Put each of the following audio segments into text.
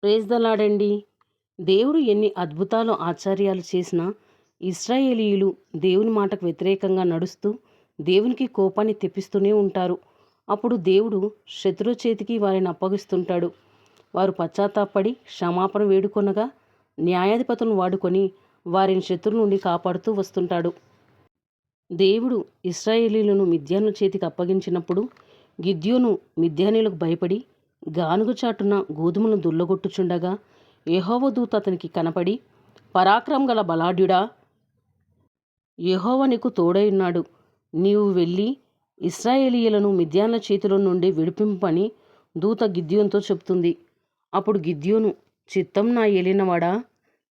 Praise the lord అండి. దేవుడు ఎన్ని అద్భుతాలు ఆశ్చర్యాలు చేసినా ఇశ్రాయేలీయులు దేవుని మాటకు వ్యతిరేకంగా నడుస్తూ దేవునికి కోపాన్ని తెప్పిస్తూనే ఉంటారు. అప్పుడు దేవుడు శత్రు చేతికి వారిని అప్పగిస్తుంటాడు. వారు పశ్చాత్తాపడి క్షమాపణ వేడుకొనగా న్యాయాధిపతులను వాడుకొని వారిని శత్రువు నుండి కాపాడుతూ వస్తుంటాడు. దేవుడు ఇశ్రాయేలీయులను మిద్యాను చేతికి అప్పగించినప్పుడు గిద్యోను మిద్యానీయులకు భయపడి గానుగ చాటున గోధుమలను దుల్లగొట్టుచుండగా యెహోవా దూత అతనికి కనపడి, పరాక్రమం గల బలాఢ్యుడా, యెహోవా నీకు తోడైయున్నాడు, నీవు వెళ్ళి ఇశ్రాయేలీయులను మిద్యాన్ల చేతిలో నుండి విడిపింపని దూత గిద్యోనుతో చెప్తుంది. అప్పుడు గిద్యోను, చిత్తం నా ఏలినవాడా,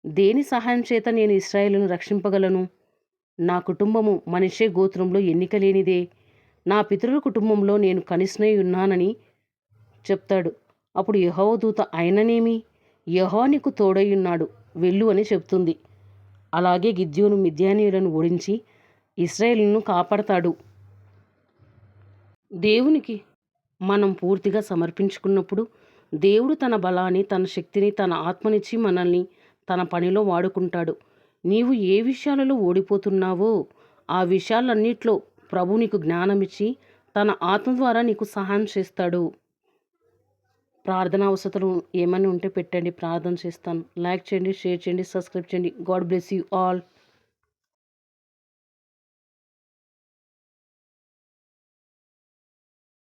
దేని సహాయం చేత నేను ఇశ్రాయేలును రక్షింపగలను? నా కుటుంబము మనష్షే గోత్రంలో ఎన్నిక లేనిదే, నా పితరుల కుటుంబంలో నేను కనిష్ఠనై ఉన్నానని చెప్తాడు. అప్పుడు యెహోవా దూత, అయిననేమి, యెహోవా నీకు తోడైయున్నాడు, వెళ్ళు అని చెప్తుంది. అలాగే గిద్యోను మిద్యానీయులను ఓడించి ఇశ్రాయేలును కాపాడతాడు. దేవునికి మనం పూర్తిగా సమర్పించుకున్నప్పుడు దేవుడు తన బలాన్ని, తన శక్తిని, తన ఆత్మనిచ్చి మనల్ని తన పనిలో వాడుకుంటాడు. నీవు ఏ విషయాలలో ఓడిపోతున్నావో ఆ విషయాలన్నిట్లో ప్రభు నీకు జ్ఞానమిచ్చి తన ఆత్మ ద్వారా నీకు సహాయం చేస్తాడు. ప్రార్థన అవసరాలు ఏమైనా ఉంటే పెట్టండి, ప్రార్థన చేస్తాను. లైక్ చేయండి, షేర్ చేయండి, సబ్స్క్రైబ్ చేయండి. God bless you all.